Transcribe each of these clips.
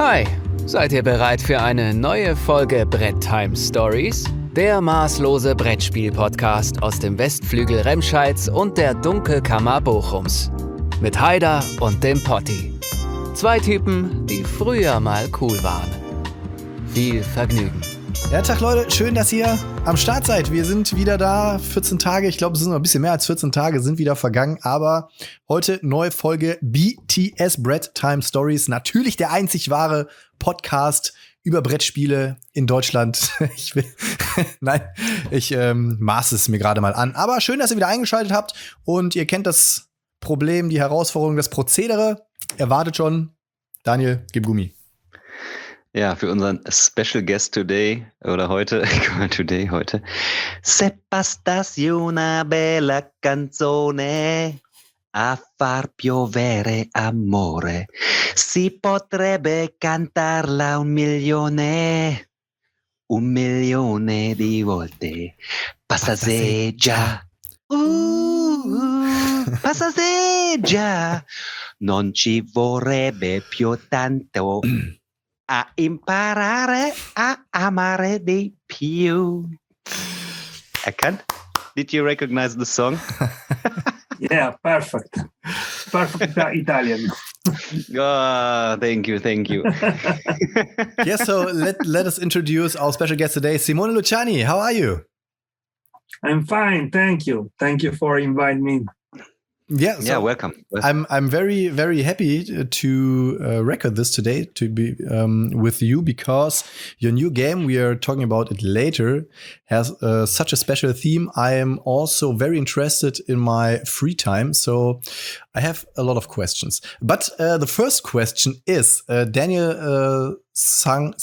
Hi, seid ihr bereit für eine neue Folge Bretttime Stories? Der maßlose Brettspiel-Podcast aus dem Westflügel Remscheids und der Dunkelkammer Bochums. Mit Haider und dem Potti. Zwei Typen, die früher mal cool waren. Viel Vergnügen. Ja, Tach Leute, schön, dass ihr am Start seid. Wir sind wieder da, 14 Tage, ich glaube, es sind noch ein bisschen mehr als 14 Tage, sind wieder vergangen, aber heute neue Folge BTS Bretttime Stories. Natürlich der einzig wahre Podcast über Brettspiele in Deutschland. Ich maße es mir gerade mal an. Aber schön, dass ihr wieder eingeschaltet habt und ihr kennt das Problem, die Herausforderung, das Prozedere. Erwartet schon. Daniel, gib Gummi. Ja, für unseren Special Guest today oder heute. Se pastassi una bella canzone a far piovere amore, si potrebbe cantarla 1 milione di volte. Passeggia, passeggia, non ci vorrebbe più tanto a imparare a amare di più. Erkannt? Did you recognize the song? Yeah, perfect. Perfect Italian. Oh, thank you. Yes, so let us introduce our special guest today, Simone Luciani. How are you? I'm fine, thank you. Thank you for inviting me. Yeah, yeah, welcome. I'm very, very happy to record this today, to be with you, because your new game, we are talking about it later, has such a special theme. I am also very interested in my free time, so I have a lot of questions. But the first question is, Daniel sang.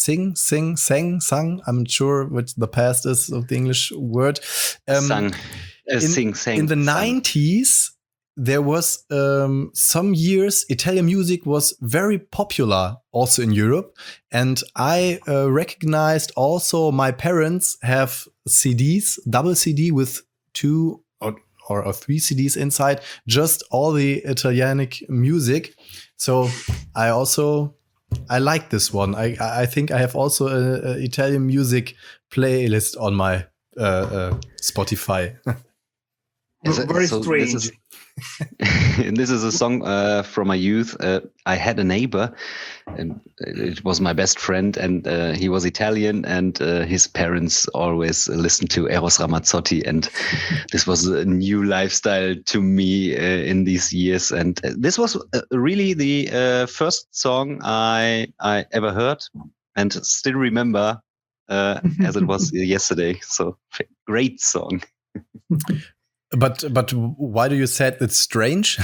I'm not sure what the past is of the English word. Sang. In the 90s, there was some years Italian music was very popular also in Europe. And I recognized also my parents have CDs, double CD with 2 or 3 CDs inside, just all the Italianic music. So I like this one. I think I have also a Italian music playlist on my Spotify. Very strange. This is a song from my youth. I had a neighbor, and it was my best friend, and he was Italian, and his parents always listened to Eros Ramazzotti, and this was a new lifestyle to me in these years. And this was really the first song I ever heard, and still remember as it was yesterday. So great song. But why do you say it's strange?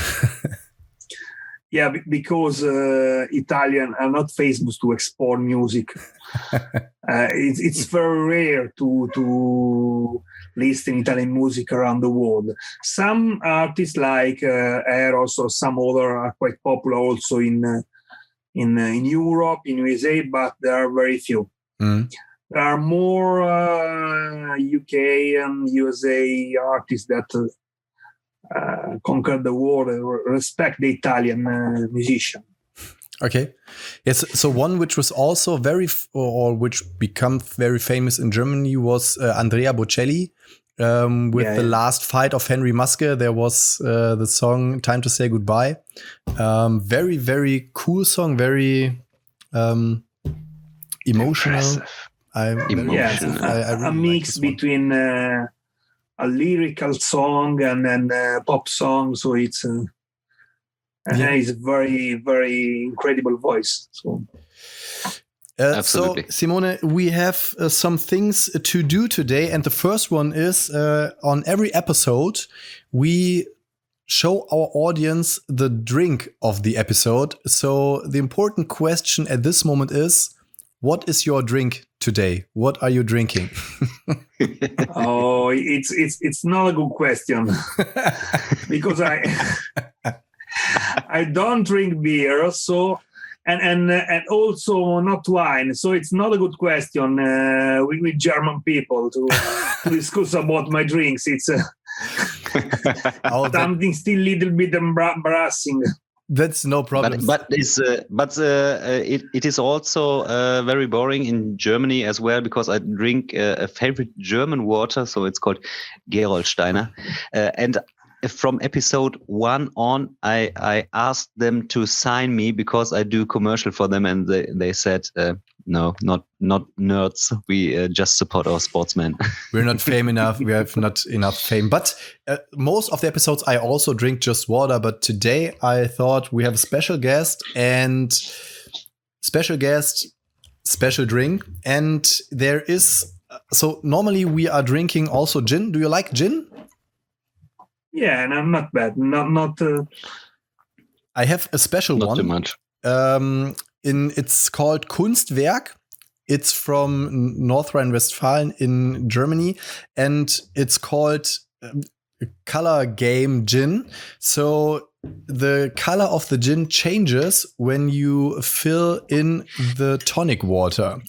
Yeah, because Italian are not famous to export music. It's very rare to listen Italian music around the world. Some artists like Eros or some other are quite popular also in Europe, in USA, but there are very few. Mm. There are more UK and USA artists that conquer the world, respect the Italian musician. Okay. Yes. So one which was also which became very famous in Germany was Andrea Bocelli. With the last fight of Henry Maske, there was the song "Time to Say Goodbye." Very, very cool song. Very emotional. A mix between a lyrical song and a pop song. So it's a very, very incredible voice. So. So, Simone, we have some things to do today. And the first one is on every episode, we show our audience the drink of the episode. So the important question at this moment is, what is your drink today? What are you drinking? Oh, it's not a good question because I don't drink beer, so and also not wine. So it's not a good question with German people to discuss about my drinks. It's something still a little bit embarrassing. That's no problem. But it is also very boring in Germany as well, because I drink a favorite German water, so it's called Gerolsteiner, and from episode 1 on, I asked them to sign me because I do commercial for them, and they said, no, not nerds. We just support our sportsmen. We're not fame enough. We have not enough fame. But most of the episodes, I also drink just water. But today, I thought we have a special guest, special drink. And there is, so normally we are drinking also gin. Do you like gin? Yeah, and I'm not bad. Not. I have a special not one. Too much. It's called Kunstwerk. It's from North Rhine-Westphalia in Germany, and it's called color game gin. So the color of the gin changes when you fill in the tonic water.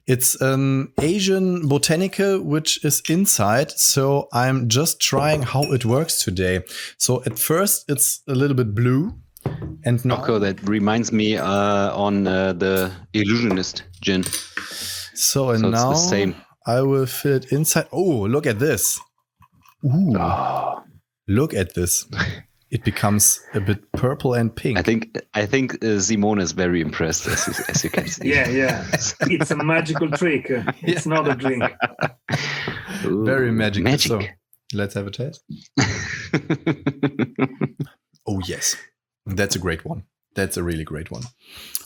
It's an Asian botanical which is inside. So I'm just trying how it works today. So at first it's a little bit blue. And now, okay, that reminds me on the Illusionist gin. So now it's the same. I will fill it inside. Oh, look at this. Ooh. Oh. Look at this. It becomes a bit purple and pink. I think Simone is very impressed, as you can see. Yeah. It's a magical trick. It's not a drink. Ooh, very magical. Magic. So let's have a taste. Oh, yes. That's a great one. That's a really great one.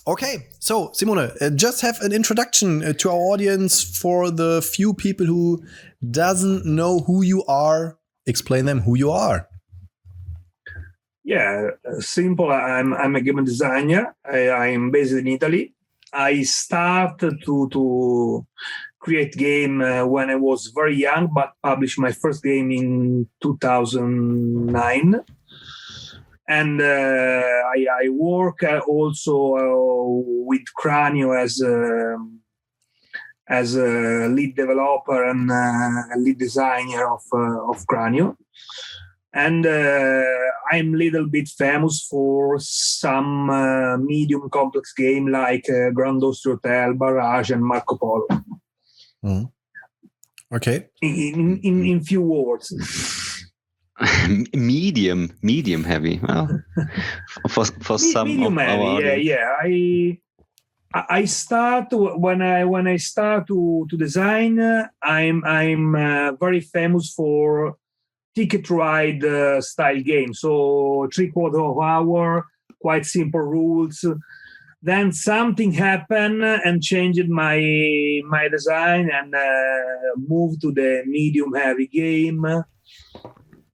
Okay, so Simone, just have an introduction to our audience for the few people who doesn't know who you are. Explain them who you are. Yeah, simple. I'm a game designer. I'm based in Italy. I started to create game when I was very young, but published my first game in 2009. And I work also with Cranio as a lead developer and a lead designer of Cranio. And I'm a little bit famous for some medium complex game like Grand Austria Hotel, Barrage, and Marco Polo. Mm. Okay. In few words. medium heavy. Well, for some medium of heavy. our Yeah. I start when I start to design. I'm very famous for ticket ride style game. So 3/4 of hour, quite simple rules. Then something happened and changed my design and moved to the medium heavy game.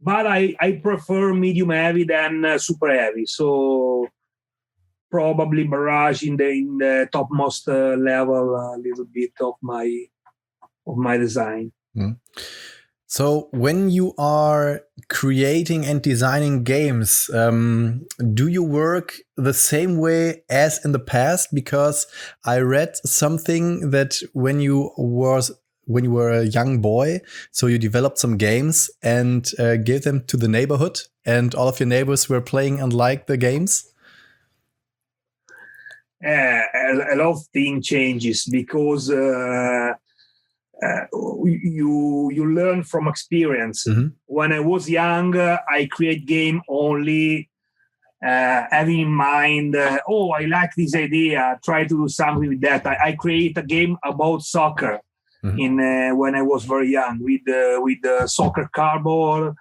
But I prefer medium heavy than super heavy. So probably Barrage in the topmost level, a little bit of my design. Mm. So when you are creating and designing games, do you work the same way as in the past? Because I read something that when you were a young boy, so you developed some games and gave them to the neighborhood, and all of your neighbors were playing and liked the games? A lot of things changes because you learn from experience. Mm-hmm. When I was young, I create game only having in mind, I like this idea, try to do something with that. I create a game about soccer. Mm-hmm. When I was very young with the soccer cardboard,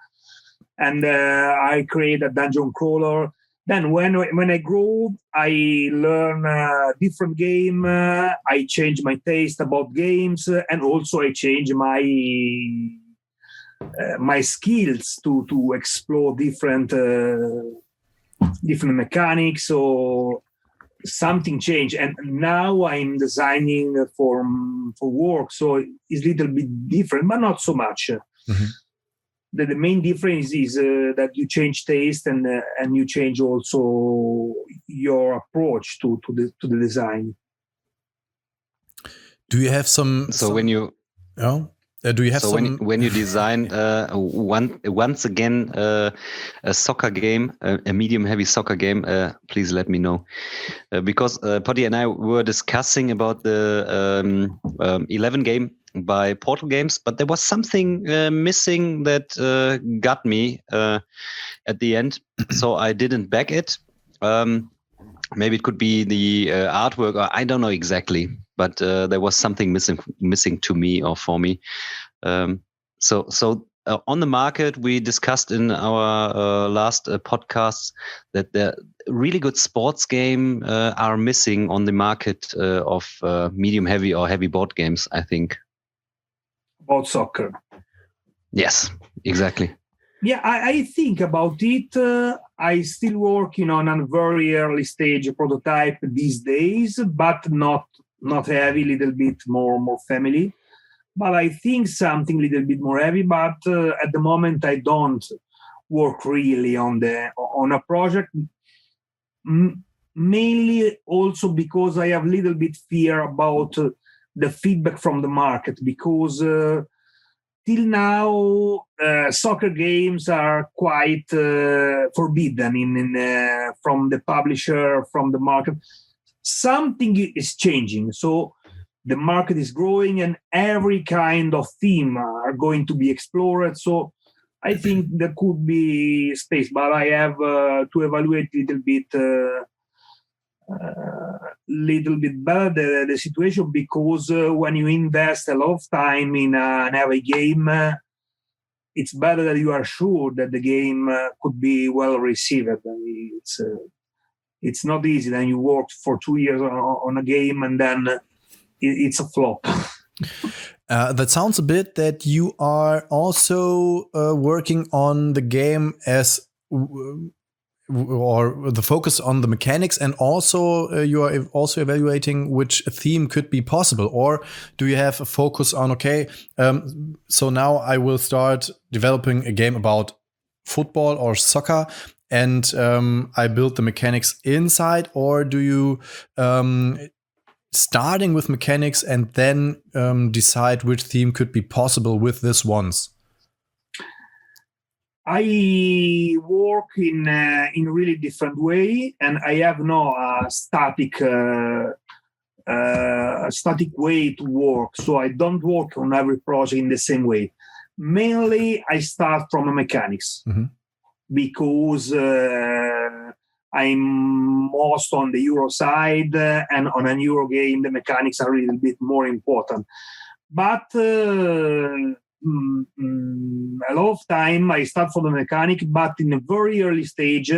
and I create a dungeon crawler. Then when I grew, I learn a different game. I change my taste about games, and also I change my skills to explore different mechanics. So something changed, and now I'm designing for work. So it's a little bit different, but not so much. Mm-hmm. The main difference is that you change taste and you change also your approach to the design. Do you have some? So when you Do you have so when you design once again a soccer game, a medium heavy soccer game, please let me know, because Potti and I were discussing about the 11 game by Portal Games, but there was something missing that got me at the end, so I didn't back it. Maybe it could be the artwork, or I don't know exactly, but there was something missing to me or for me. So on the market, we discussed in our last podcasts that the really good sports game are missing on the market of medium heavy or heavy board games, I think. About soccer. Yes, exactly. Yeah, I think about it. I still working on a very early stage prototype these days, but not heavy, little bit more family. But I think something a little bit more heavy. But at the moment, I don't work really on a project. Mainly also because I have a little bit fear about the feedback from the market, because till now soccer games are quite forbidden from the publisher, from the market. Something is changing, so the market is growing and every kind of theme are going to be explored. So I think there could be space, but I have to evaluate a little bit better the situation, because when you invest a lot of time in an heavy game, it's better that you are sure that the game could be well received. I mean, it's not easy. Then you worked for 2 years on a game and then it's a flop. That sounds a bit that you are also working on the game as or the focus on the mechanics, and also you are also evaluating which theme could be possible. Or do you have a focus on, so now I will start developing a game about football or soccer, and I build the mechanics inside? Or do you starting with mechanics and then decide which theme could be possible with this ones? I work in a really different way, and I have no static way to work. So I don't work on every project in the same way. Mainly, I start from a mechanics, because I'm most on the Euro side, and on a Euro game, the mechanics are a little bit more important. But a lot of time I start from the mechanic, but in a very early stage,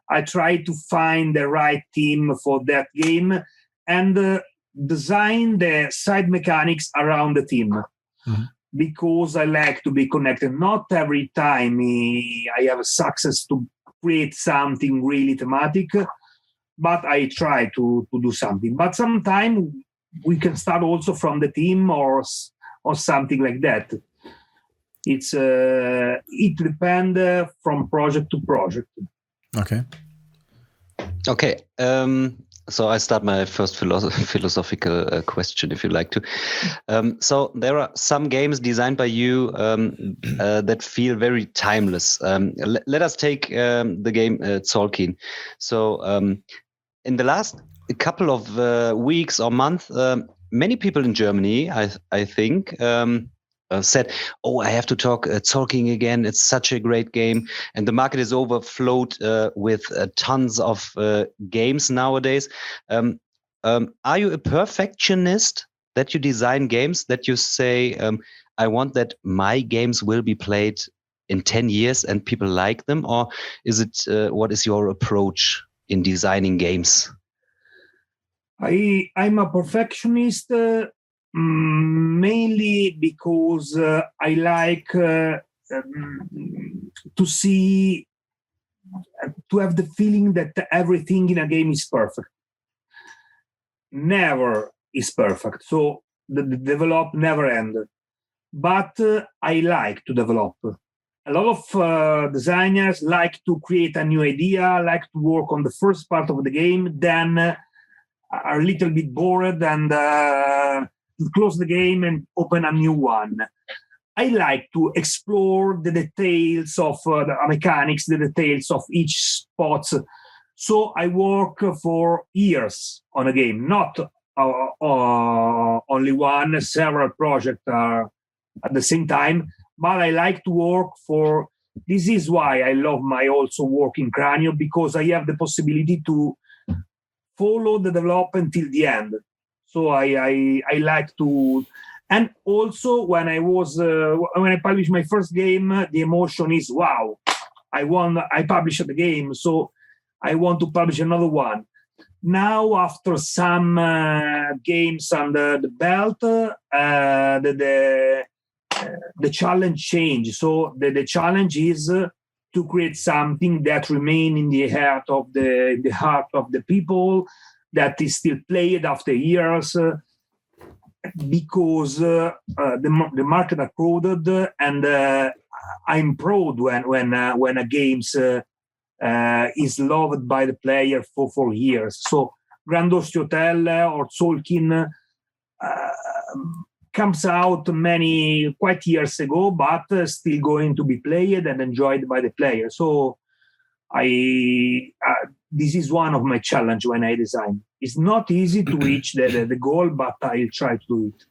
I try to find the right team for that game and design the side mechanics around the team. Because I like to be connected. Not every time I have a success to create something really thematic, but I try to do something. But sometimes we can start also from the team or something like that. It depends from project to project. Okay. So I start my first philosophical question, if you like to. So there are some games designed by you that feel very timeless. Let us take the game Tzolk'in. So in the last couple of weeks or months, many people in Germany, I think, said, "Oh, I have to talk Tzolk'in again. It's such a great game." And the market is overflowed with tons of games nowadays. Are you a perfectionist, that you design games that you say, "I want that my games will be played in 10 years and people like them"? Or is it what is your approach in designing games? I'm a perfectionist. Mainly because I like to have the feeling that everything in a game is perfect. Never is perfect. So the develop never end. But I like to develop. A lot of designers like to create a new idea, like to work on the first part of the game, then are a little bit bored and close the game and open a new one. I like to explore the details of the mechanics, the details of each spot. So I work for years on a game, not only one, several projects are at the same time, but I like to work for. This is why I love my also work in Cranio, because I have the possibility to follow the development till the end. So I like to, and also when I published my first game, the emotion is wow, I published the game, so I want to publish another one. Now after some games under the belt, the challenge changed. So the challenge is to create something that remain in the heart of the people, that is still played after years, because the market are crowded, and I'm proud when a games is loved by the player for years. So Grand Hotel or Tolkien comes out quite years ago, but still going to be played and enjoyed by the player. So this is one of my challenge when I design. It's not easy to reach the goal, but I'll try to do it.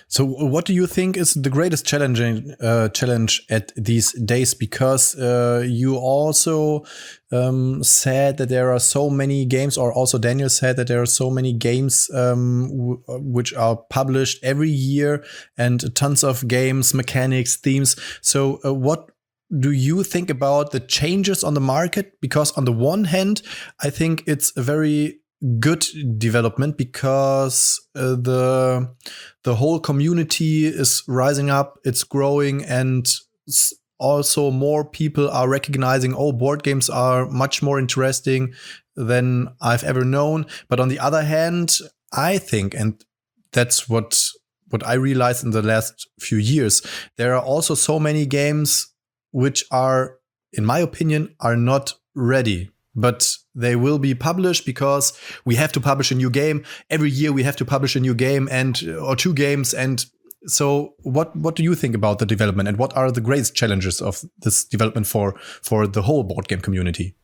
So what do you think is the greatest challenge at these days? Because you also said that there are so many games, or also Daniel said that there are so many games which are published every year, and tons of games, mechanics, themes. So what do you think about the changes on the market? Because on the one hand, I think it's a very good development, because the whole community is rising up, it's growing, and also more people are recognizing, oh, board games are much more interesting than I've ever known. But on the other hand, I think, and that's what I realized in the last few years, there are also so many games which are, in my opinion, are not ready. But they will be published because we have to publish a new game. Every year we have to publish a new game or two games. And so what do you think about the development, and what are the greatest challenges of this development for the whole board game community?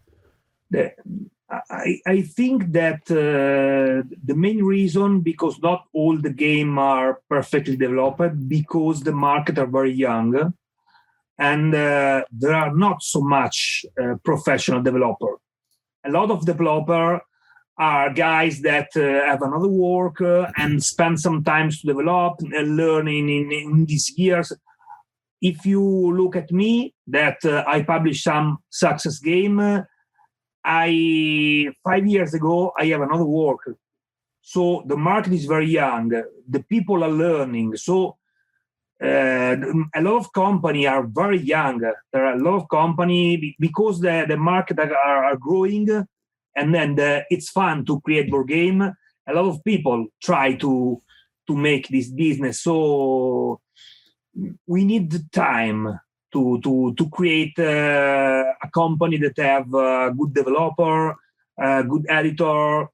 I think that the main reason, because not all the games are perfectly developed, because the market are very young, and there are not so much professional developer. A lot of developers are guys that have another work and spend some time to develop and learning in these years. If you look at me, that I published some success game, 5 years ago, I have another work. So the market is very young. The people are learning. So a lot of companies are very young. There are a lot of companies because the market are growing, and then it's fun to create board game. A lot of people try to make this business. So we need the time to create a company that have a good developer, a good editor.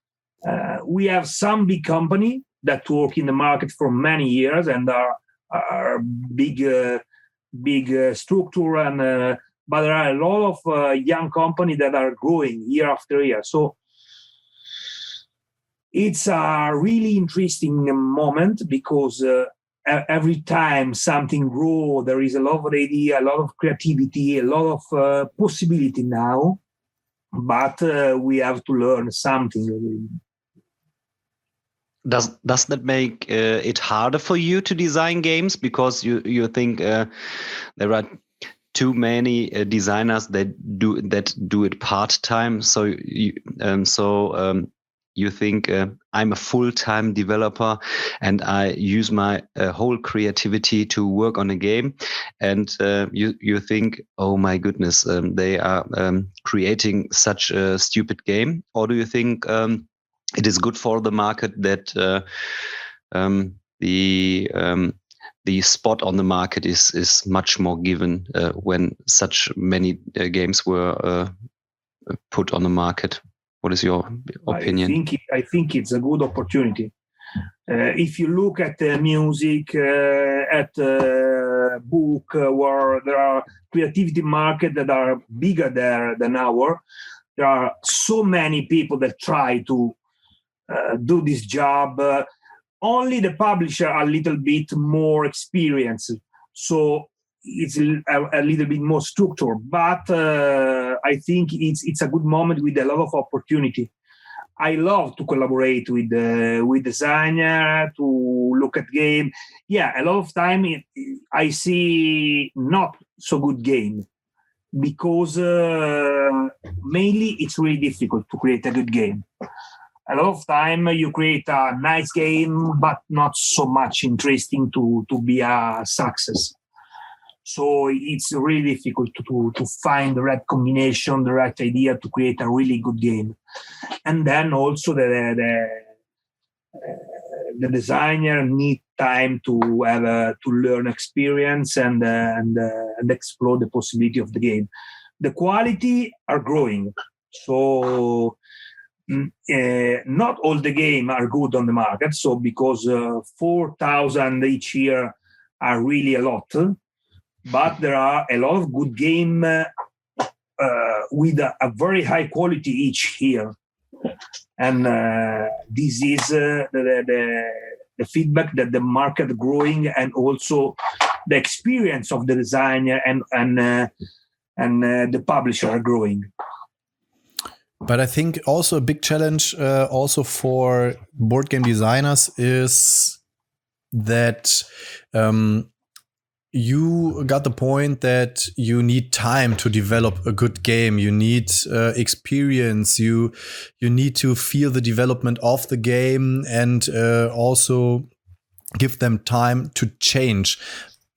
We have some big company that work in the market for many years and are big structure, and but there are a lot of young companies that are growing year after year. So it's a really interesting moment, because every time something grows, there is a lot of idea, a lot of creativity, a lot of possibility now, but we have to learn something. Does that make it harder for you to design games, because you think there are too many designers that do it part-time? So you think I'm a full-time developer and I use my whole creativity to work on a game, and you think, oh my goodness, they are creating such a stupid game? Or do you think it is good for the market that the spot on the market is much more given when such many games were put on the market? What is your opinion? I think it's a good opportunity. If you look at music, at book where there are creativity markets that are bigger there than ours. There are so many people that try to do this job. Only the publisher are a little bit more experienced, so it's a little bit more structured. But I think it's a good moment with a lot of opportunity. I love to collaborate with designer, to look at game. Yeah, a lot of time I see not so good game because mainly it's really difficult to create a good game. A lot of time you create a nice game, but not so much interesting to be a success. So it's really difficult to find the right combination, the right idea to create a really good game. And then also the designer need time to have to learn experience and explore the possibility of the game. The quality are growing, so not all the game are good on the market. So because 4,000 each year are really a lot. But there are a lot of good game with a very high quality each year, and this is the feedback that the market growing, and also the experience of the designer and the publisher are growing. But I think also a big challenge also for board game designers is that you got the point that you need time to develop a good game. You need experience. You need to feel the development of the game and also give them time to change.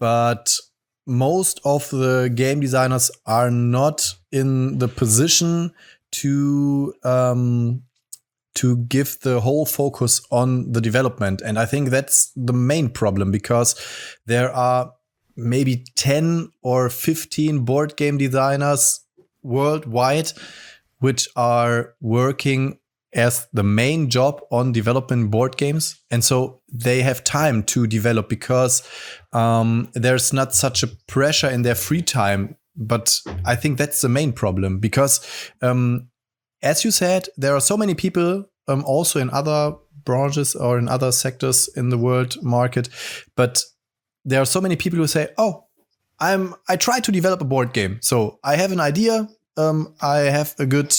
But most of the game designers are not in the position to give the whole focus on the development. And I think that's the main problem, because there are maybe 10 or 15 board game designers worldwide which are working as the main job on developing board games. And so they have time to develop because there's not such a pressure in their free time. But I think that's the main problem, because as you said, there are so many people also in other branches or in other sectors in the world market, but there are so many people who say, "Oh, I try to develop a board game. So I have an idea. I have a good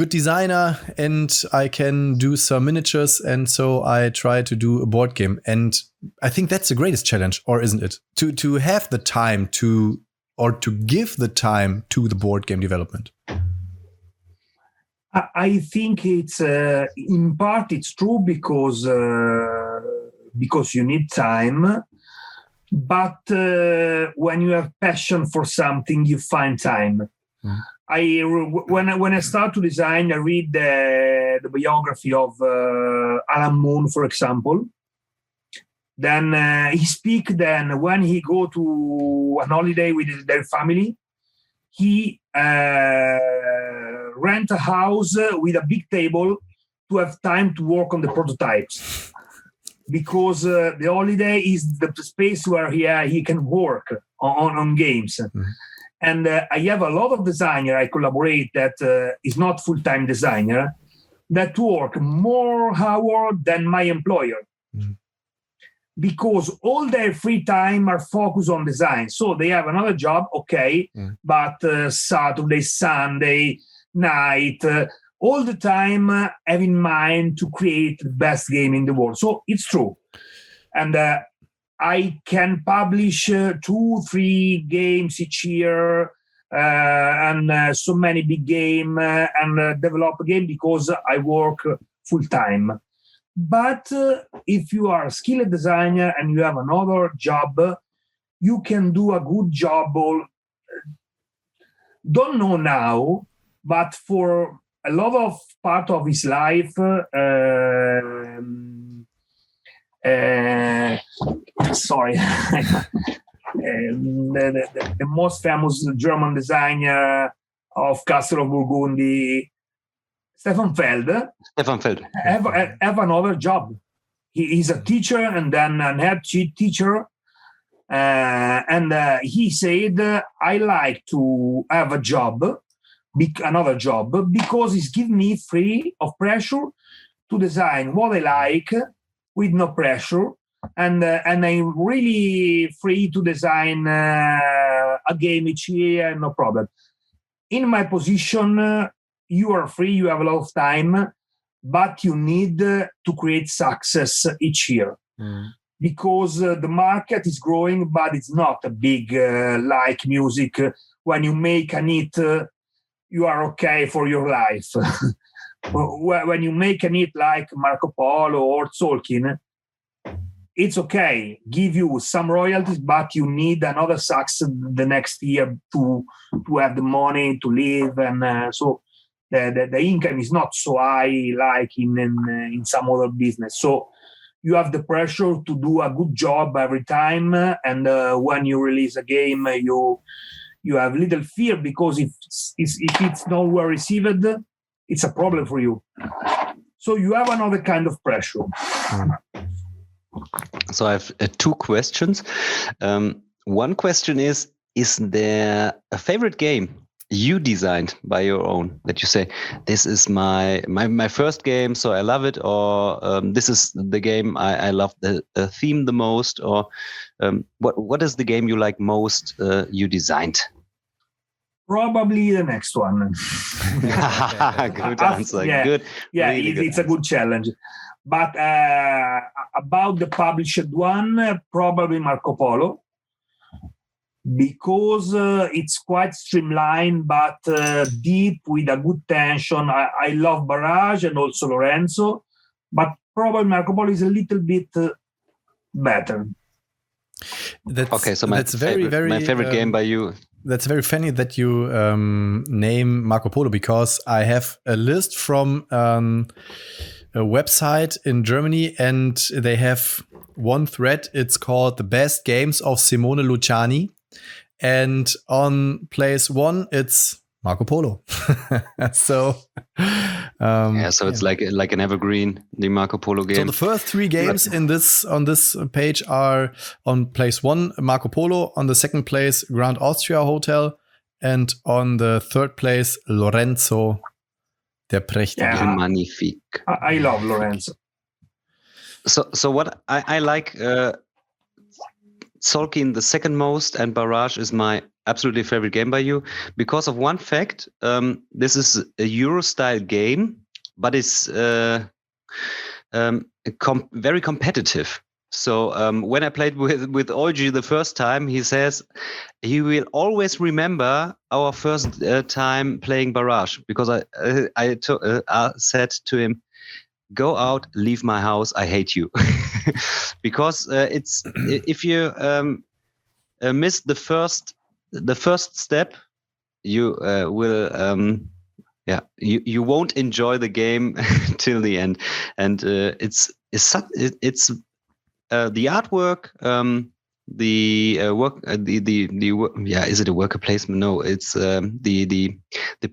designer, and I can do some miniatures, and so I try to do a board game." And I think that's the greatest challenge, or isn't it? To have the time to give the time to the board game development. I think it's in part it's true because you need time, but when you have passion for something, you find time. When I start to design, I read the biography of Alan Moon, for example. Then he speak. Then when he go to an holiday with their family, he rent a house with a big table to have time to work on the prototypes. Because the holiday is the space where he can work on games. Mm-hmm. And I have a lot of designer I collaborate that is not full-time designer that work more hours than my employer. Mm-hmm. Because all their free time are focused on design. So they have another job, okay, but Saturday, Sunday, night, all the time have in mind to create the best game in the world. So it's true. And I can publish 2-3 games each year and so many big games and develop a game because I work full time. But if you are a skilled designer and you have another job, you can do a good job. Don't know now, but for a lot of part of his life, sorry, the most famous German designer of Castle of Burgundy, Stefan Feld, have another job. He's a teacher and then an head teacher. And he said, I like to have another job, because it's give me free of pressure to design what I like with no pressure. And I'm really free to design a game each year, no problem. In my position, you are free, you have a lot of time, but you need to create success each year. Because the market is growing, but it's not a big like music. When you make an hit, you are okay for your life. When you make an hit like Marco Polo or Tolkien, it's okay, give you some royalties, but you need another success the next year to have the money to live, and so the income is not so high like in some other business. So you have the pressure to do a good job every time, and when you release a game, you have little fear, because if it's not well received, it's a problem for you. So you have another kind of pressure. So I have two questions. One question is there a favorite game you designed by your own that you say, this is my first game, so I love it, or this is the game I love the theme the most, or what is the game you like most you designed? Probably the next one. Good answer. Yeah, good. Yeah, really it's a good challenge. But about the published one, probably Marco Polo, because it's quite streamlined but deep with a good tension. I love Barrage and also Lorenzo, but probably Marco Polo is a little bit better. So my favorite game by you. That's very funny that you name Marco Polo, because I have a list from a website in Germany, and they have one thread. It's called The Best Games of Simone Luciani. And on place 1, it's Marco Polo. So it's like an evergreen, the Marco Polo game. So the first 3 games on this page are on place 1, Marco Polo, on the second place, Grand Austria Hotel, and on the third place, Lorenzo, der Prächtige. Yeah. Magnifique. I love Lorenzo. So what I like, Tolkien the second most, and Barrage is my absolutely favorite game by you, because of one fact. This is a Euro-style game, but it's very competitive. So when I played with Olgi the first time, he says he will always remember our first time playing Barrage, because I said to him, go out, leave my house, I hate you. Because it's if you miss the first step, you will you won't enjoy the game till the end. And it's the artwork, the work, is it a worker placement? No, it's the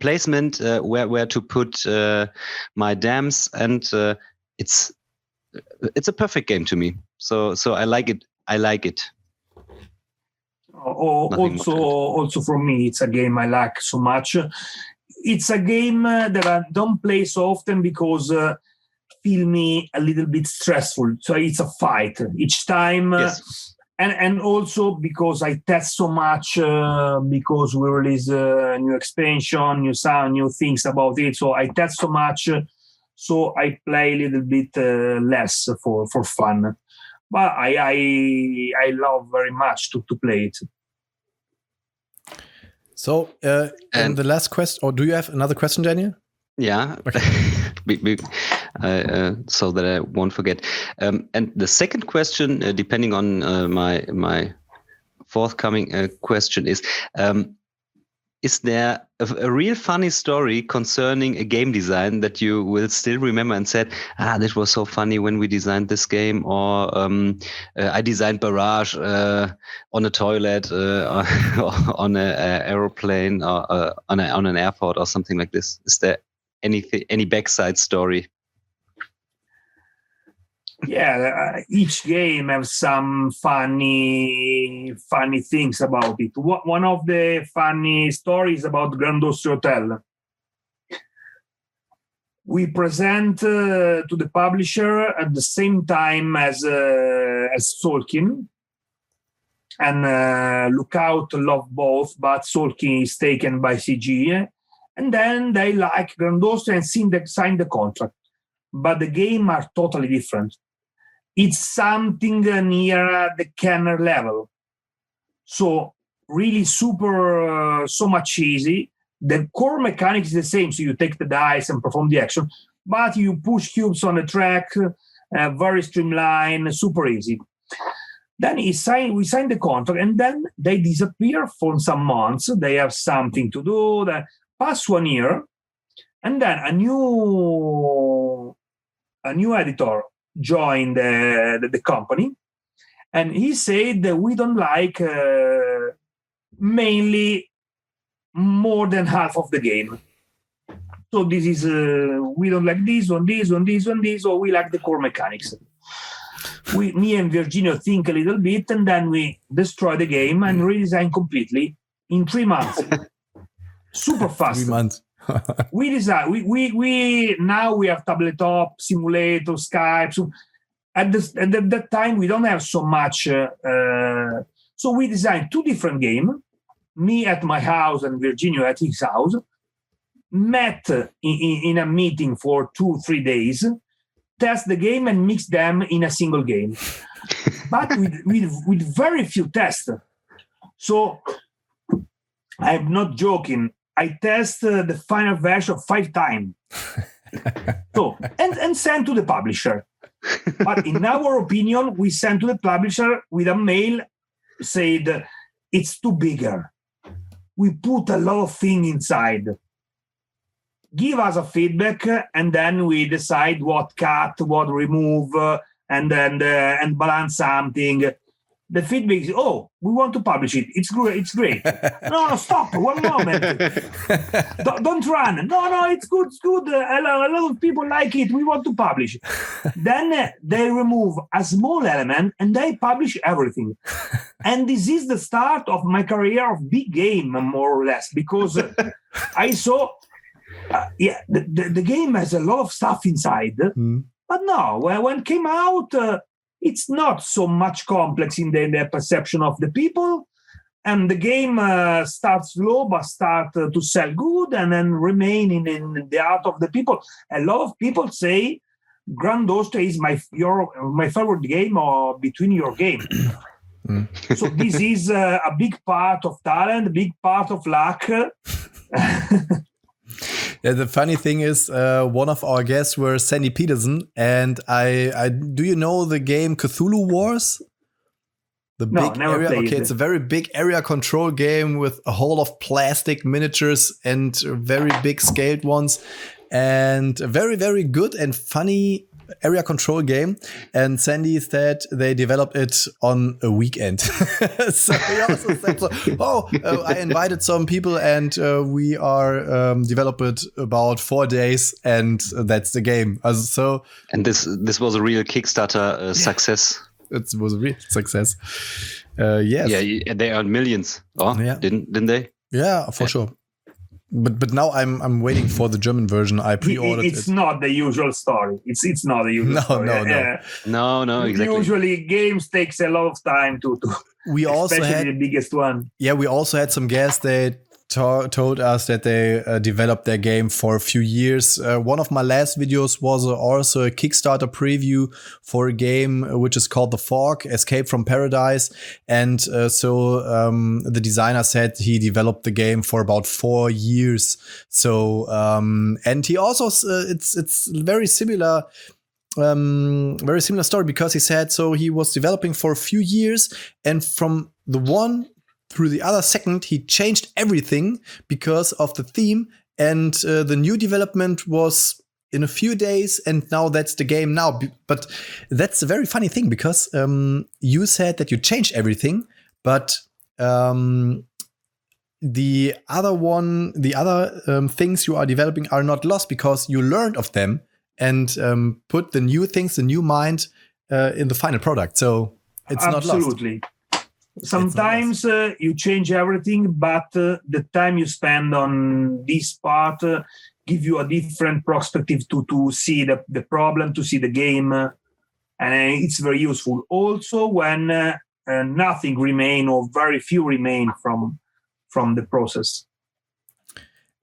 placement where to put my dams, and it's a perfect game to me. So I like it. Also for me, it's a game I like so much. It's a game that I don't play so often because feel me a little bit stressful. So it's a fight each time. Yes. And also because I test so much, because we release a new expansion, new sound, new things about it. So I test so much, so I play a little bit less for fun. But I love very much to play it. So, and the last question, or do you have another question, Daniel? Yeah. Okay. So that I won't forget. And the second question, depending on my forthcoming question, is there a real funny story concerning a game design that you will still remember and said, this was so funny when we designed this game, or I designed Barrage on a toilet, on an aeroplane, or on an airport, or something like this? Is there any backside story? Each game has some funny things about it. One of the funny stories about Grand Austria Hotel. We present to the publisher at the same time as Tolkien, and Lookout love both, but Tolkien is taken by CG, and then they like Grand Austria and sign the contract. But the game are totally different. It's something near the Kenner level. So really super, so much easy. The core mechanic is the same. So you take the dice and perform the action, but you push cubes on the track, very streamlined, super easy. Then we sign the contract, and then they disappear for some months. They have something to do. Then pass 1 year, and then a new editor joined the company, and he said that we don't like mainly more than half of the game. So this is we don't like this, or we like the core mechanics. Me and Virginio think a little bit, and then we destroy the game and redesign completely in 3 months. Super fast. 3 months. We design. We now we have tabletop, simulator, Skype. So at that time we don't have so much. So we designed 2 different games. Me at my house and Virginio at his house. Met in a meeting for 2-3 days. Test the game and mix them in a single game, but with very few tests. So I'm not joking. I test the final version 5 times. So and send to the publisher. But in our opinion, we sent to the publisher with a mail said it's too bigger. We put a lot of things inside. Give us a feedback, and then we decide what cut, what remove, and balance something. The feedback is, we want to publish it. It's great. No, stop. 1 moment. Don't run. No, it's good. A lot of people like it. We want to publish. Then they remove a small element and they publish everything. And this is the start of my career of big game, more or less, because I saw, the game has a lot of stuff inside. But no, when it came out, it's not so much complex in the perception of the people, and the game starts slow but start to sell good, and then remain in the heart of the people. A lot of people say Grand Austria is my favorite game, or between your game. So this is a big part of talent, a big part of luck. Yeah, the funny thing is, one of our guests were Sandy Peterson, and I do you know the game Cthulhu Wars? Never played it. It's a very big area control game with a whole of plastic miniatures and very big scaled ones, and a very, very good and funny area control game. And Sandy said they developed it on a weekend. So he also said, I invited some people, and we are developed it about 4 days, and that's the game. And this was a real Kickstarter success. It was a real success. Yes. Yeah, they earned millions. Didn't they? Yeah, for sure. But now I'm waiting for the German version. I pre-ordered it. It's not the usual story. It's not the usual story. No, exactly. Usually games takes a lot of time to we also especially had the biggest one. Yeah, we also had some guests. They told us that they developed their game for a few years. One of my last videos was also a Kickstarter preview for a game which is called The Fork, Escape from Paradise. And so the designer said he developed the game for about 4 years. So and he also it's very similar. Very similar story, because he said so he was developing for a few years, and from the one through the other second he changed everything because of the theme, and the new development was in a few days, and now that's the game now. But that's a very funny thing, because you said that you changed everything, but the other things you are developing are not lost, because you learned of them and put the new things, the new mind in the final product. So it's not lost. Absolutely. Sometimes you change everything, but the time you spend on this part give you a different perspective to see the problem, to see the game, and it's very useful. Also, when nothing remain or very few remain from the process.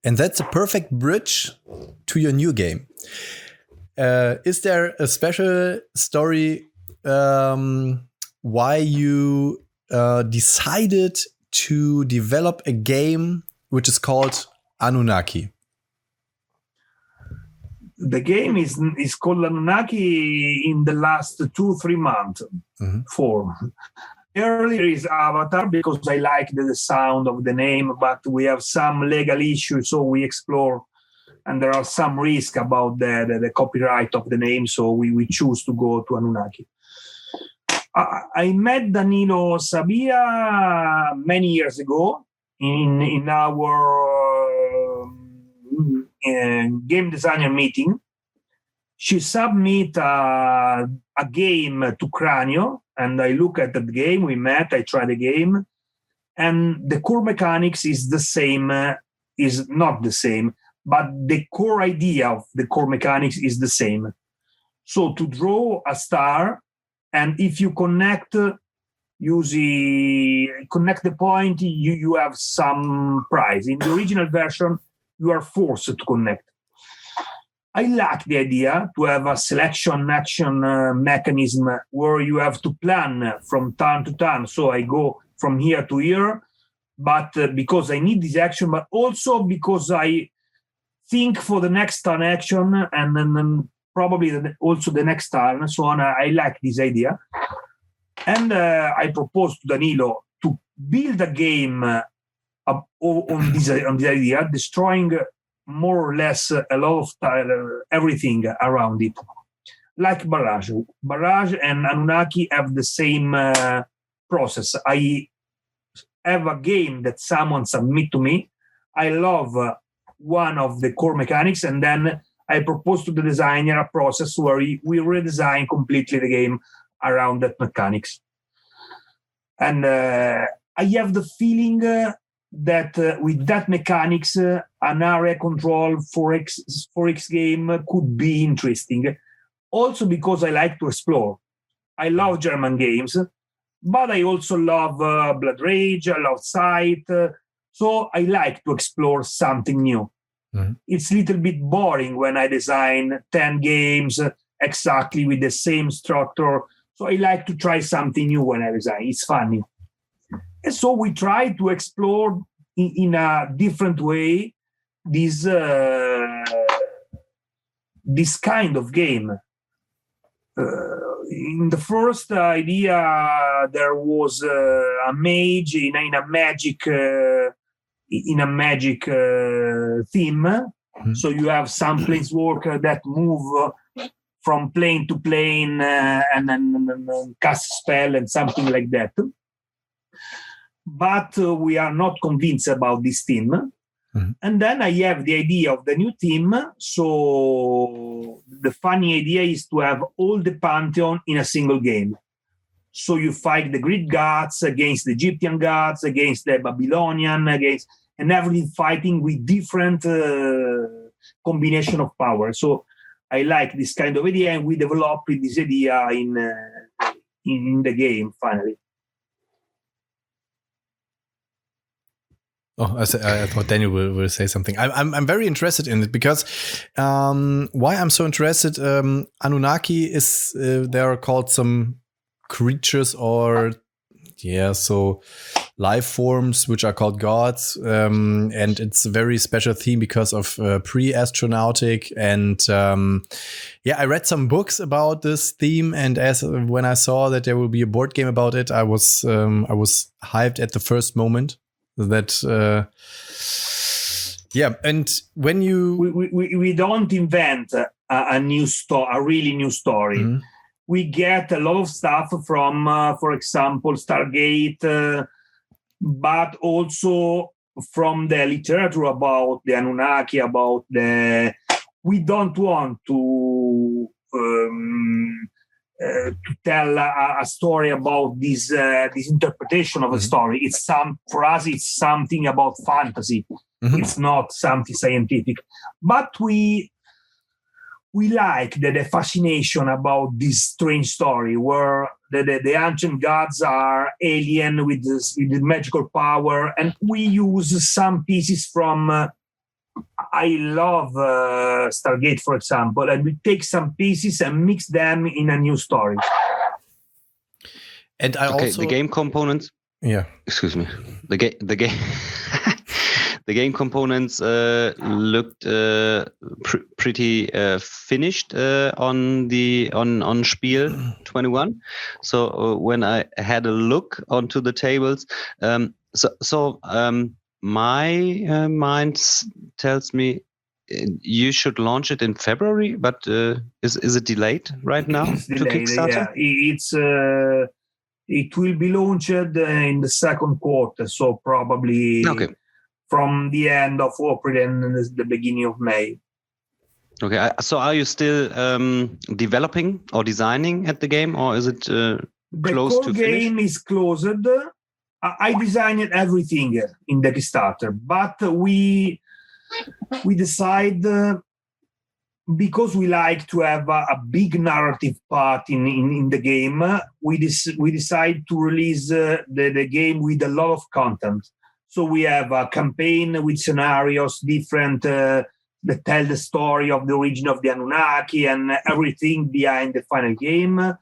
And that's a perfect bridge to your new game. Is there a special story why you decided to develop a game which is called Annunaki? The game is called Annunaki in the last 2-3 months. 4. Earlier is Avatar because I like the sound of the name, but we have some legal issues, so we explore, and there are some risk about the copyright of the name, so we choose to go to Annunaki. I met Danilo Sabia many years ago in our game designer meeting. She submit a game to Cranio, and I look at the game. We met. I tried the game, and the core mechanics is the same. Is not the same, but the core idea of the core mechanics is the same. So to draw a star, and if you connect the point, you have some prize. In the original version, you are forced to connect. I like the idea to have a selection action mechanism where you have to plan from turn to turn. So I go from here to here, but because I need this action, but also because I think for the next turn action and then probably also the next turn and so on. I like this idea. And I proposed to Danilo to build a game on this idea, destroying more or less a lot of everything around it. Like Barrage. Barrage and Annunaki have the same process. I have a game that someone submit to me. I love one of the core mechanics, and then I propose to the designer a process where we redesign completely the game around that mechanics. And I have the feeling that with that mechanics, an area control 4X game could be interesting. Also because I like to explore. I love German games, but I also love Blood Rage, I love Sight. So I like to explore something new. Mm-hmm. It's a little bit boring when I design 10 games exactly with the same structure. So I like to try something new when I design. It's funny. And so we try to explore in a different way this kind of game. In the first idea, there was a mage in a magic theme. Mm-hmm. So you have some planeswalker that move from plane to plane and cast spell and something like that. But we are not convinced about this theme. Mm-hmm. And then I have the idea of the new theme. So the funny idea is to have all the pantheon in a single game. So you fight the Greek gods against the Egyptian gods, against the Babylonian, and everything fighting with different combination of power. So I like this kind of idea, and we developed this idea in the game finally. Oh, I thought Daniel will say something. I'm very interested in it because why I'm so interested. Annunaki is there are called some creatures or so life forms which are called gods, and it's a very special theme because of pre-astronautic and I read some books about this theme, and when I saw that there will be a board game about it, I was hyped at the first moment. That and when you we don't invent a new story, a really new story. Mm-hmm. We get a lot of stuff from, for example, Stargate, but also from the literature about the Anunnaki, we don't want to tell a story about this interpretation of a story. For us, it's something about fantasy. Mm-hmm. It's not something scientific, but we like the fascination about this strange story where the ancient gods are alien with magical power, and we use some pieces from. I love Stargate, for example, and we take some pieces and mix them in a new story. And I also the game components. Yeah. Excuse me. The game. The game components looked pretty finished on Spiel 21. So when I had a look onto the tables, my mind tells me you should launch it in February, but is it delayed right now to Kickstarter? Yeah, it will be launched in the second quarter, so probably from the end of April and the beginning of May. Okay, so are you still developing or designing at the game, or is it close to finish? The game is closed. I designed everything in the Kickstarter, but we decide because we like to have a big narrative part in the game. We decide to release the game with a lot of content. So we have a campaign with scenarios different that tell the story of the origin of the Annunaki and everything behind the final game.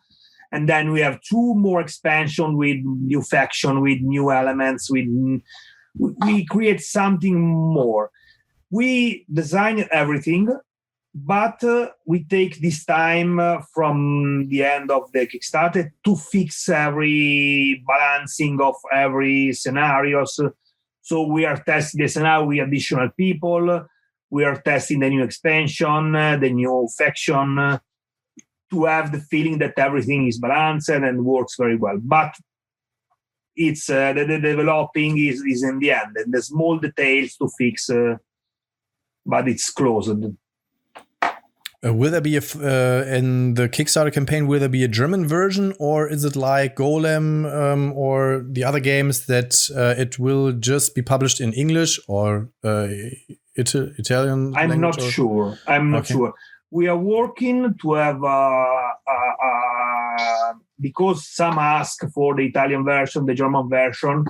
And then we have 2 more expansion with new faction, with new elements. We create something more. We design everything, but we take this time from the end of the Kickstarter to fix every balancing of every scenarios. So we are testing the scenario with additional people. We are testing the new expansion, the new faction, to have the feeling that everything is balanced and works very well. But it's the developing is in the end, and the small details to fix, but it's closed. Will there be in the Kickstarter campaign? Will there be a German version, or is it like Golem or the other games that it will just be published in English or Italian? I'm not sure. I'm not sure. We are working to have because some ask for the Italian version, the German version.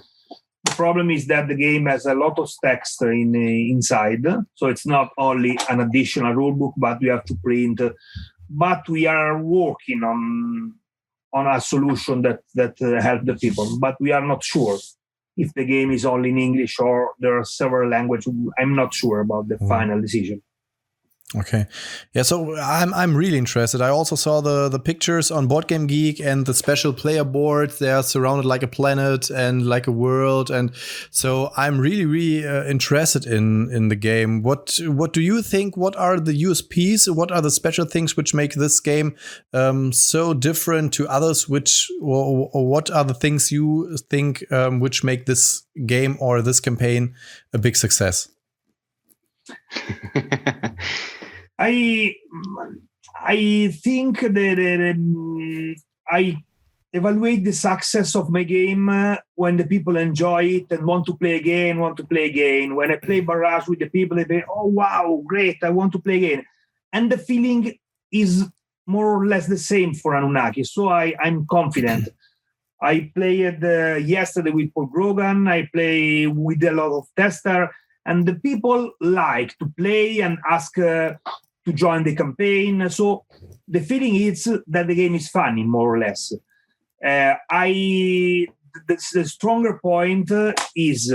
The problem is that the game has a lot of text inside, so it's not only an additional rulebook, but we have to print. But we are working on a solution that help the people. But we are not sure if the game is only in English or there are several languages. I'm not sure about the final decision. Okay. Yeah, so I'm really interested. I also saw the pictures on Board Game Geek and the special player boards. They are surrounded like a planet and like a world. And so I'm really interested in the game. What do you think? What are the USPs? What are the special things which make this game so different to others? Or what are the things you think which make this game or this campaign a big success? I think that I evaluate the success of my game when the people enjoy it and want to play again. When I play Barrage with the people, they say, "Oh wow, great! I want to play again." And the feeling is more or less the same for Annunaki. So I'm confident. I played yesterday with Paul Grogan. I play with a lot of tester. And the people like to play and ask to join the campaign. So the feeling is that the game is funny, more or less. The stronger point is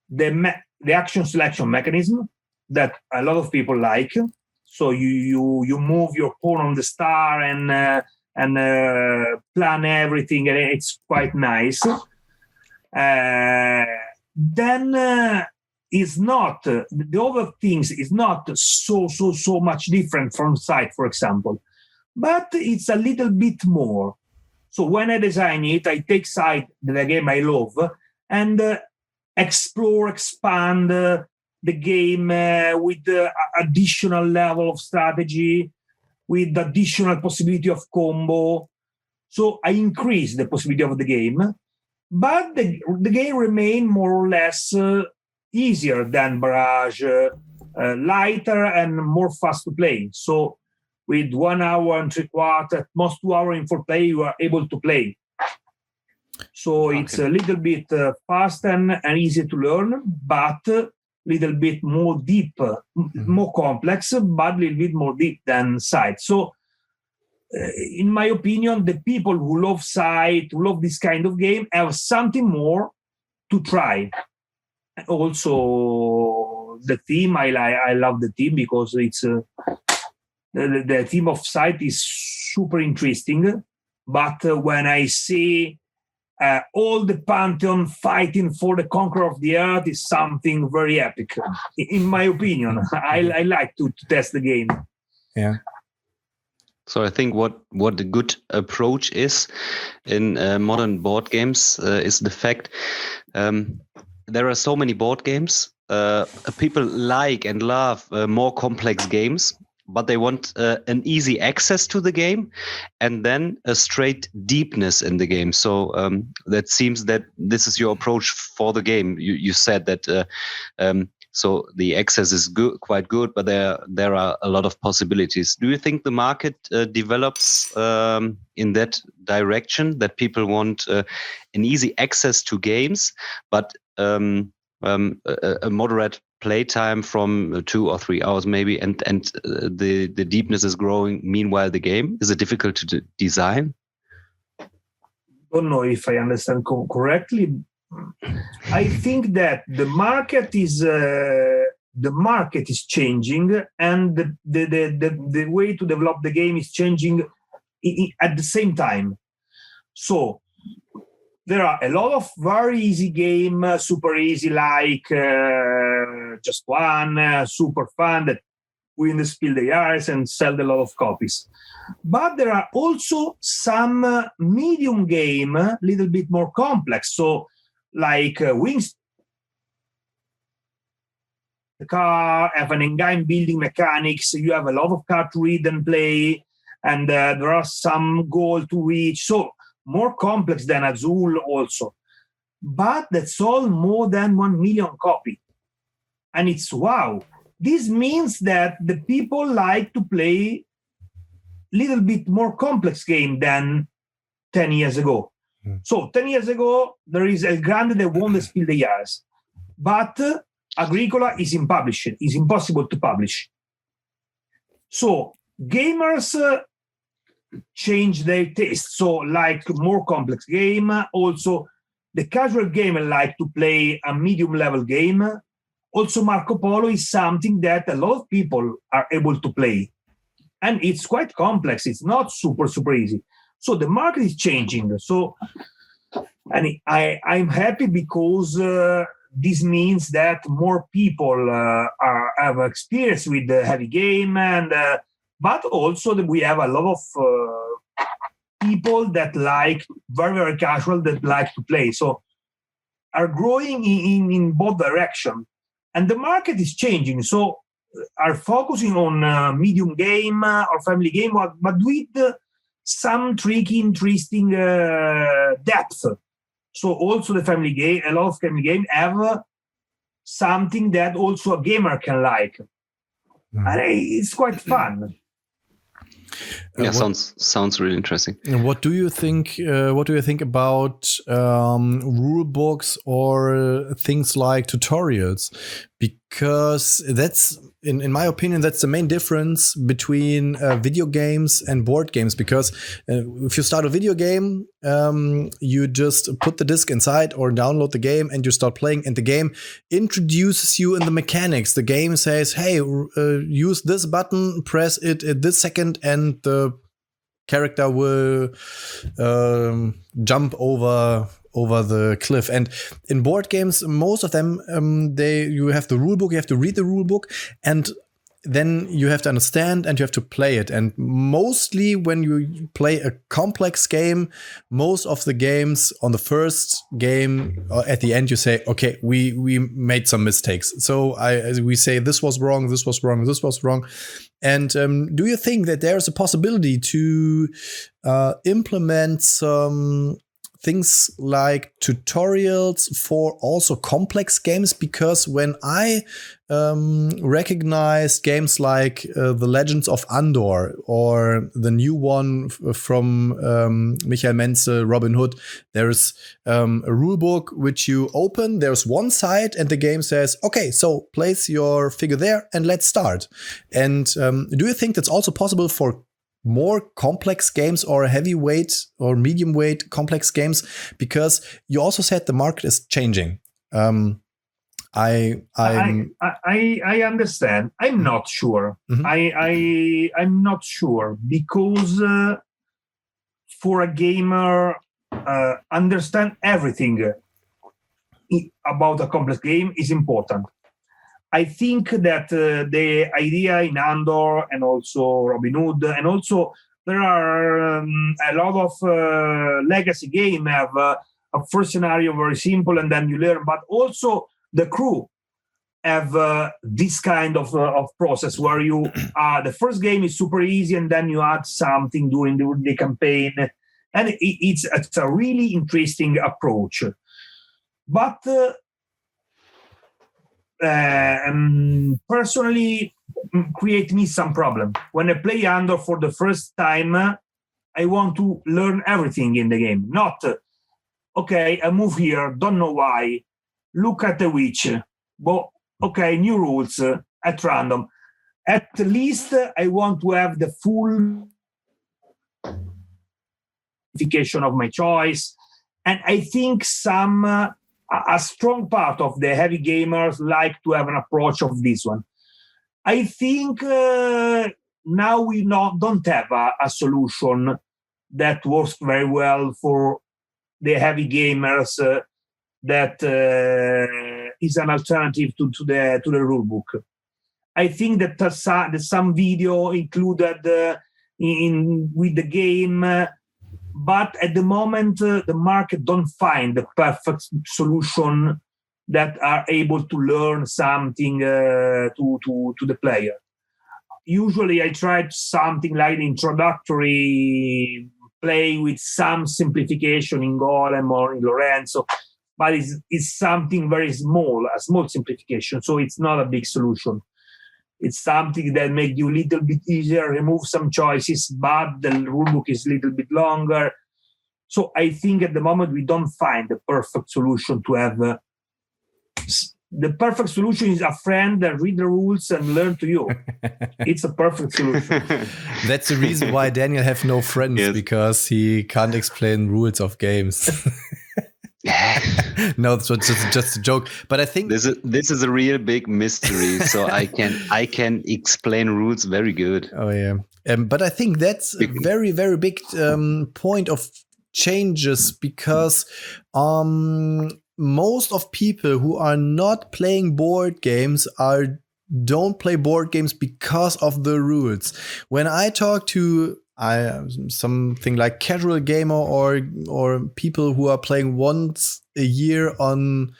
the action selection mechanism that a lot of people like. So you move your pawn on the star and plan everything, and it's quite nice. Then. Is not the other things is not so much different from Sight, for example, but it's a little bit more. So when I design it, I take Sight, the game I love, and expand the game with additional level of strategy. with additional possibility of combo. So I increased the possibility of the game, but the game remained more or less easier than Barrage, lighter and more fast to play. So with 1 hour and 3/4, at most 2 hours in full play, you are able to play. So it's a little bit fast and easy to learn, but a little bit more deep, more complex, but a little bit more deep than Sight. So in my opinion, the people who love Sight, who love this kind of game, have something more to try. Also, the theme, I love the theme because it's the theme of Sight is super interesting. But when I see all the Pantheon fighting for the conqueror of the earth, is something very epic. In my opinion, I like to test the game. Yeah. So I think what a good approach is in modern board games is the fact there are so many board games. People like and love more complex games, but they want an easy access to the game and then a straight deepness in the game. So that seems that this is your approach for the game. You said that so the access is quite good, but there are a lot of possibilities. Do you think the market develops in that direction, that people want an easy access to games, but a moderate playtime from 2 or 3 hours maybe, and the deepness is growing meanwhile the game? Is it difficult to design? Don't know if I understand correctly. I think that the market is changing, and the way to develop the game is changing at the same time. So there are a lot of very easy game, super easy, like Just One, super fun, that win the Spiele the years and sell a lot of copies. But there are also some medium game, a little bit more complex. So like Wings, the car, have an engine building mechanics. You have a lot of card to read and play, and there are some goal to reach. So more complex than Azul also. But that's all more than 1 million copy. And it's wow. This means that the people like to play a little bit more complex game than 10 years ago. So 10 years ago, there is El Grande that won the Spiel the years. But Agricola is in publishing. It's impossible to publish. So gamers change their taste. So like more complex game. Also, the casual gamer like to play a medium level game. Also, Marco Polo is something that a lot of people are able to play. And it's quite complex. It's not super easy. So the market is changing. So, and I'm happy because this means that more people have experience with the heavy game, and but also that we have a lot of people that like very casual, that like to play. So are growing in both directions, and the market is changing. So are focusing on medium game or family game, but with some tricky, interesting depth. So also the family game, a lot of family game have something that also a gamer can like. And it's quite fun. Yeah, sounds really interesting. What do you think? What do you think about rule books or things like tutorials? Because that's, in my opinion, that's the main difference between video games and board games. Because if you start a video game, you just put the disc inside or download the game and you start playing, and the game introduces you in the mechanics. The game says, hey, use this button, press it at this second, and the character will jump over the cliff. And in board games, most of them, you have the rule book, you have to read the rule book, and then you have to understand and you have to play it. And mostly when you play a complex game, most of the games on the first game, at the end, you say, okay, we made some mistakes. So we say this was wrong, this was wrong, this was wrong. And do you think that there is a possibility to implement some things like tutorials for also complex games? Because when I recognized games like The Legends of Andor or the new one from Michael Menzel, Robin Hood, there's a rule book which you open. There's one side and the game says, okay, so place your figure there and let's start. And do you think that's also possible for more complex games or heavyweight or medium weight complex games? Because you also said the market is changing. I understand. I'm not sure. Mm-hmm. I'm not sure because for a gamer, understand everything about a complex game is important. I think that the idea in Andor and also Robin Hood, and also there are a lot of legacy games have a first scenario very simple and then you learn, but also the crew have this kind of process where you the first game is super easy and then you add something during the campaign, and it's a really interesting approach. But personally create me some problem. When I play Andor for the first time, I want to learn everything in the game. Not, okay, I move here, don't know why, look at the witch, but okay, new rules at random. At least I want to have the full identification of my choice. And I think a strong part of the heavy gamers like to have an approach of this one. I think now we don't have a solution that works very well for the heavy gamers that is an alternative to the rulebook. I think that some video included with the game, but at the moment, the market don't find the perfect solution that are able to learn something to the player. Usually, I tried something like introductory play with some simplification in Golem or in Lorenzo, but it's something very small, a small simplification. So it's not a big solution. It's something that makes you a little bit easier, remove some choices, but the rulebook is a little bit longer. So I think at the moment we don't find the perfect solution to have. The perfect solution is a friend that read the rules and learn to you. It's a perfect solution. That's the reason why Daniel have no friends, yes. Because he can't explain rules of games. No, it's just a joke. But I think this is a real big mystery. So I can explain rules very good. Oh yeah, but I think that's a very, very big point of changes, because most of people who are not playing board games don't play board games because of the rules. When I talk to something like casual gamer or people who are playing once a year on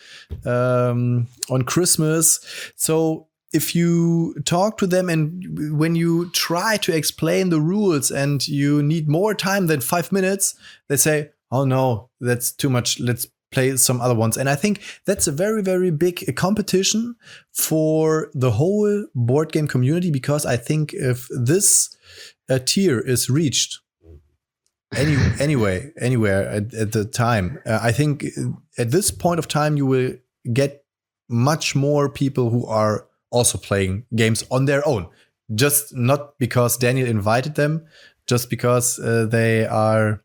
Christmas, so if you talk to them and when you try to explain the rules and you need more time than 5 minutes, they say, "Oh no, that's too much. Let's play some other ones." And I think that's a very, very big competition for the whole board game community, because I think if this tier is reached anywhere at the time, I think at this point of time you will get much more people who are also playing games on their own, just not because Daniel invited them, just because they are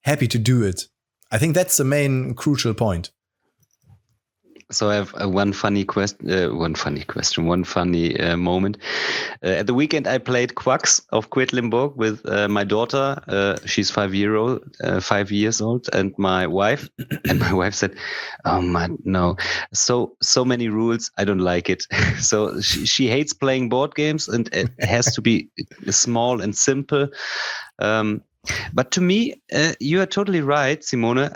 happy to do it. I think that's the main crucial point. So I have one funny moment. At the weekend, I played Quacks of Quedlinburg with my daughter. She's 5 years old, and my wife. And my wife said, "Oh man, no, so many rules. I don't like it." So she hates playing board games, and it has to be small and simple. But to me, you are totally right, Simone.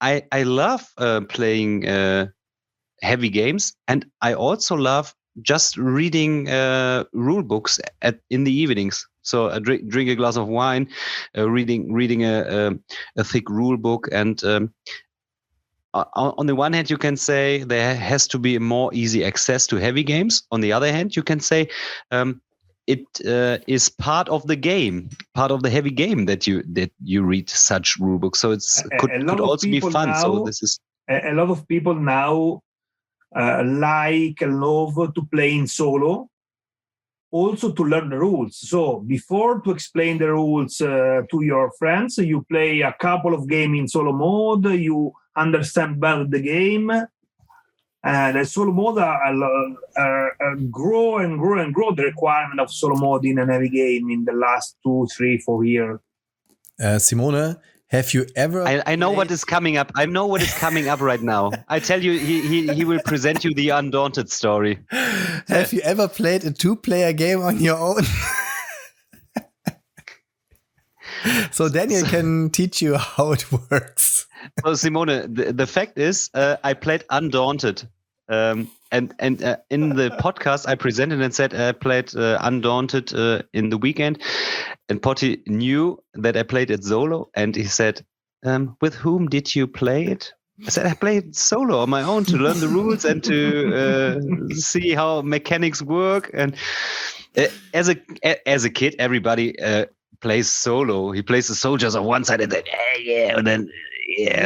I love playing heavy games, and I also love just reading rule books in the evenings. So I drink a glass of wine, reading a thick rule book, and on the one hand, you can say there has to be more easy access to heavy games. On the other hand, you can say it is part of the game, part of the heavy game that you read such rule books. So it's could also be fun. So this is a lot of people now love to play in solo, also to learn the rules. So before to explain the rules to your friends, you play a couple of games in solo mode. You understand better the game. The solo mode grow and grow the requirement of solo mode in an heavy game in the last 2, 3, 4 years. Simone, have you ever? I know what is coming up. I know what is coming up right now. I tell you, he will present you the Undaunted story. Have you ever played a 2-player game on your own? So Daniel can teach you how it works. So Simone, the fact is, I played Undaunted, and in the podcast I presented and said I played Undaunted in the weekend, and Potty knew that I played it solo, and he said, "With whom did you play it?" I said, "I played solo on my own to learn the rules and to see how mechanics work." And as a kid, everybody plays solo. He plays the soldiers on one side and then and then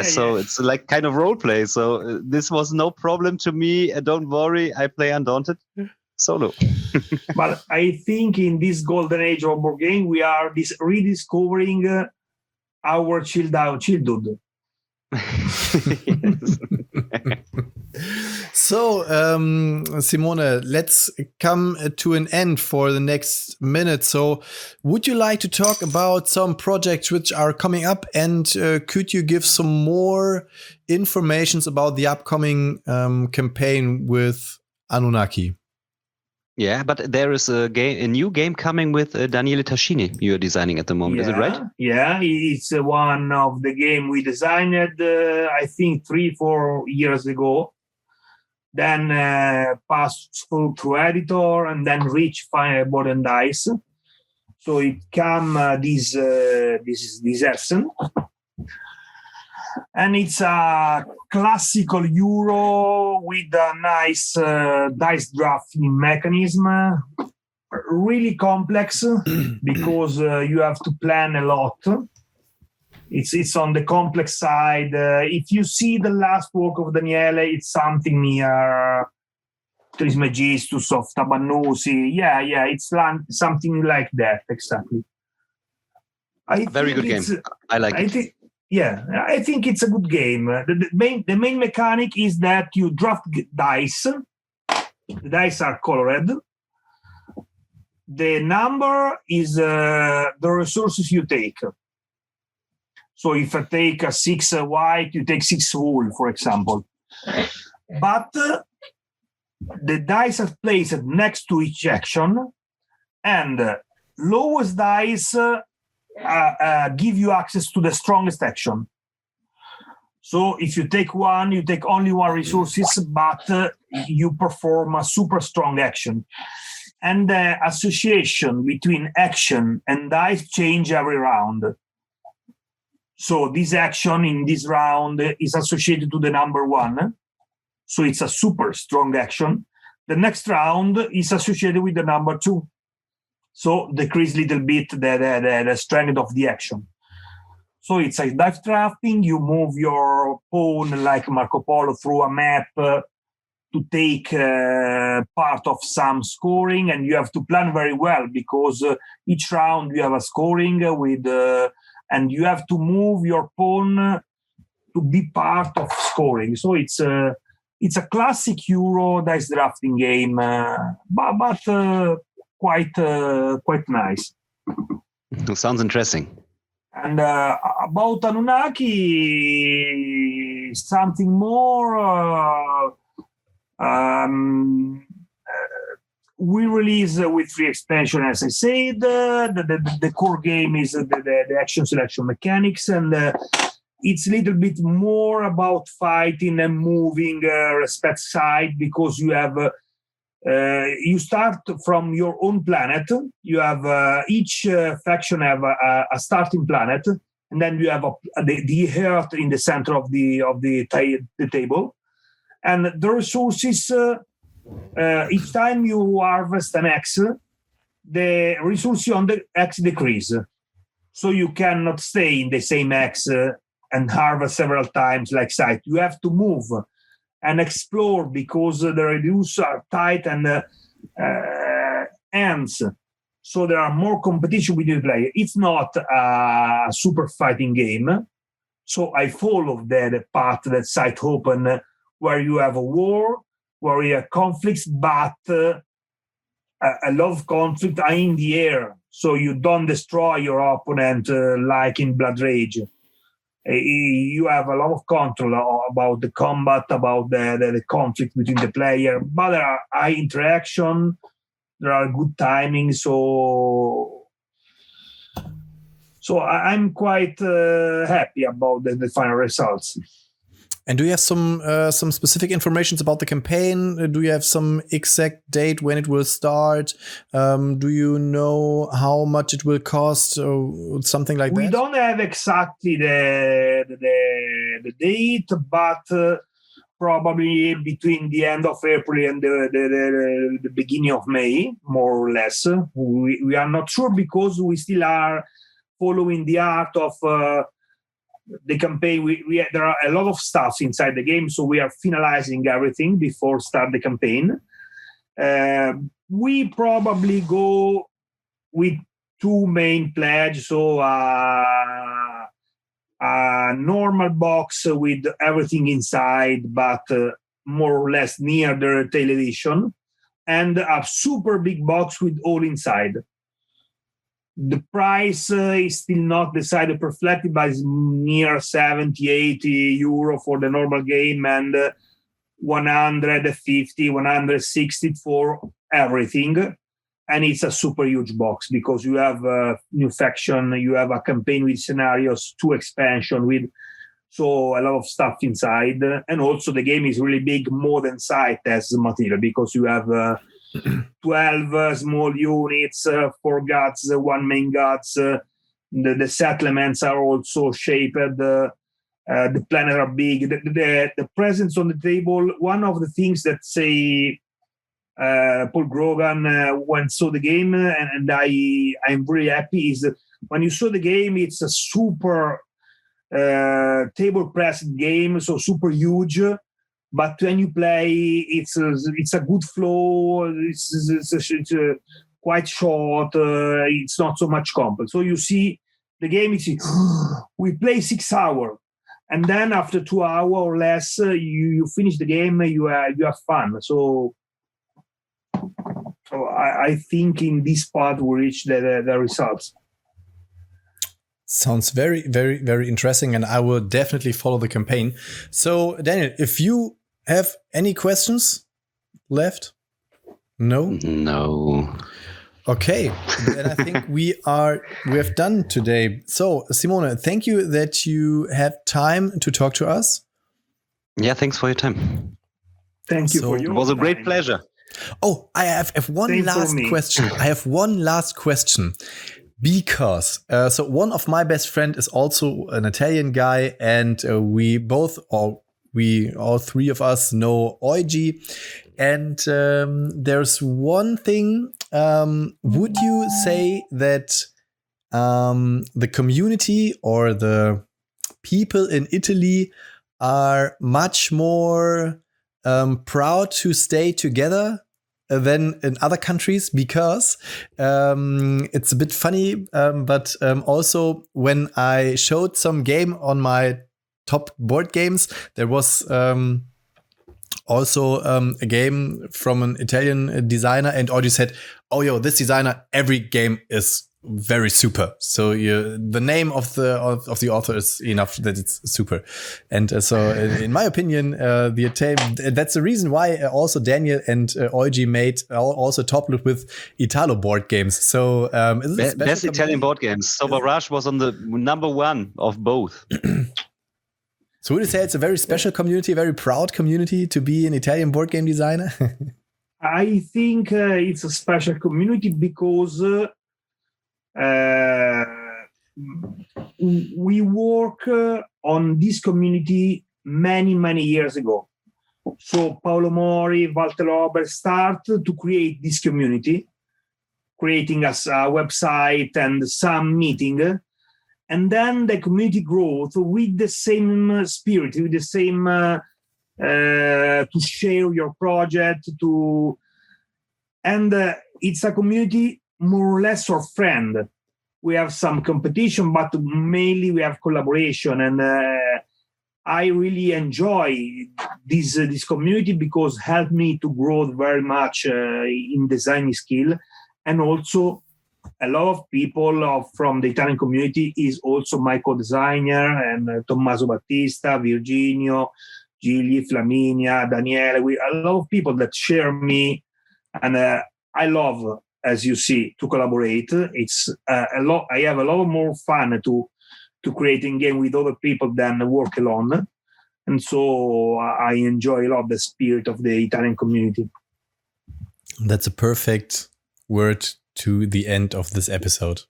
so it's like kind of role play. So this was no problem to me. Don't worry, I play Undaunted solo. But I think in this golden age of board game, we are rediscovering our childhood. So, Simone, let's come to an end for the next minute. So, would you like to talk about some projects which are coming up, and could you give some more informations about the upcoming campaign with Annunaki? Yeah, but there is a new game coming with Daniele Tascini you are designing at the moment. Is it right? Yeah, it's one of the game we designed, I think 3-4 years ago. Then passed through editor and then reached final board and dice. So it came this Essen. And it's a classical Euro with a nice dice drafting mechanism. Really complex because you have to plan a lot. It's on the complex side. If you see the last work of Daniele, it's something near Trismegistus of Tabannusi. Yeah, it's something like that, exactly. Very good game. I like it. I think it's a good game. The main mechanic is that you draft dice. The dice are colored. The number is the resources you take. So if I take a 6 white, you take 6 wool, for example. But the dice are placed next to each action, and lowest dice give you access to the strongest action. So if you take 1, you take only 1 resources, but you perform a super strong action. And the association between action and dice change every round. So this action in this round is associated to the number 1. So it's a super strong action. The next round is associated with the number 2. So decrease a little bit the strength of the action. So it's a dice drafting. You move your pawn like Marco Polo through a map to take part of some scoring, and you have to plan very well because each round you have a scoring with, and you have to move your pawn to be part of scoring. So it's it's a classic Euro dice drafting game, but quite nice. Sounds interesting. And about Annunaki, something more. We release with 3 expansion, as I said. The core game is the action selection mechanics, and it's a little bit more about fighting and moving respect side, because you have you start from your own planet. You have each faction have a starting planet, and then you have the heart in the center of the table, and the resources. Each time you harvest an X, the resources on the X decrease. So you cannot stay in the same X and harvest several times like site. You have to move and explore, because the reduce are tight and ends. So there are more competition with the player. It's not a super fighting game. So I follow the path that site open, where you have a war, where you have conflicts, but a lot of conflict are in the air, so you don't destroy your opponent like in Blood Rage. You have a lot of control about the combat, about the conflict between the player, but there are high interaction, there are good timing, so I'm quite happy about the final results. And do you have some specific information about the campaign? Do you have some exact date when it will start? Do you know how much it will cost or something like that? We don't have exactly the date, but probably between the end of April and the beginning of May, more or less. We are not sure, because we still are following the art of the campaign. There are a lot of stuff inside the game, so we are finalizing everything before start the campaign. We probably go with 2 main pledges, so a normal box with everything inside, but more or less near the retail edition, and a super big box with all inside. The price is still not decided perfectly, but it's near 70, 80 euro for the normal game, and 150, 160 for everything. And it's a super huge box, because you have a new faction, you have a campaign with scenarios, 2 expansion with so a lot of stuff inside. And also the game is really big, more than site as material, because you have 12 small units, 4 gods, 1 main gods. The settlements are also shaped. The planets are big. The presence on the table. One of the things that say Paul Grogan when saw the game, and I'm very happy, is that when you saw the game, it's a super table pressed game, so super huge. But when you play, it's a good flow. It's quite short. It's not so much complex. So you see the game. We play 6 hours, and then after 2 hours or less, you finish the game. You have fun. So I think in this part we reach the results. Sounds very, very, very interesting, and I will definitely follow the campaign. So, Daniel, if you have any questions left? No? No. Okay, then I think we have done today. So, Simone, thank you that you had time to talk to us. Yeah, thanks for your time. Thank you for your time. It was a great pleasure. Oh, I have one last question. I have one last question. Because so one of my best friend is also an Italian guy, and we all 3 of us know Oigi. And there's one thing. Would you say that the community or the people in Italy are much more proud to stay together than in other countries? Because it's a bit funny, but also when I showed some game on my top board games, there was also a game from an Italian designer, and all you said, oh, yo, this designer, every game is very super. So the name of the author is enough that it's super. And so in my opinion, that's the reason why also Daniel and Eugi made also Toplet with Italo board games. So best Italian board games. So Barrage was on the number one of both. So would you say it's a very special community, a very proud community to be an Italian board game designer? I think it's a special community because we work on this community many years ago. So Paolo Mori, Walter Ober started to create this community, creating us a website and some meeting. And then the community growth with the same spirit, with the same to share your project, and it's a community more or less our friend. We have some competition, but mainly we have collaboration. And I really enjoy this community because it helped me to grow very much in designing skill. And also a lot of people from the Italian community is also my co-designer, and Tommaso Battista, Virginio, Gigli, Flaminia, Daniele. A lot of people that share me, and I love, as you see, to collaborate. It's a lot. I have a lot more fun to creating game with other people than work alone, and so I enjoy a lot the spirit of the Italian community. That's a perfect word to the end of this episode.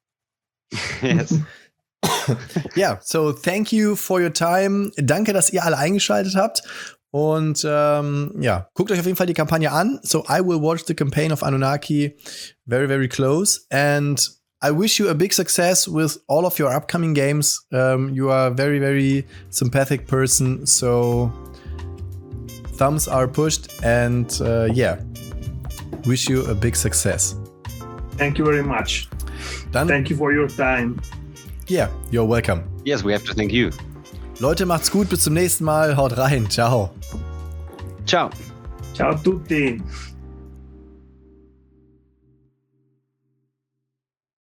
Yes. Ja, so thank you for your time. Danke, dass ihr alle eingeschaltet habt. Und guckt euch auf jeden Fall die Kampagne an. So I will watch the campaign of Annunaki very close. And I wish you a big success with all of your upcoming games. You are a very sympathetic person. So thumbs are pushed. And wish you a big success. Thank you very much. Thank you for your time. Yeah, you're welcome. Yes, we have to thank you. Leute, macht's gut. Bis zum nächsten Mal. Haut rein. Ciao. Ciao. Ciao a tutti.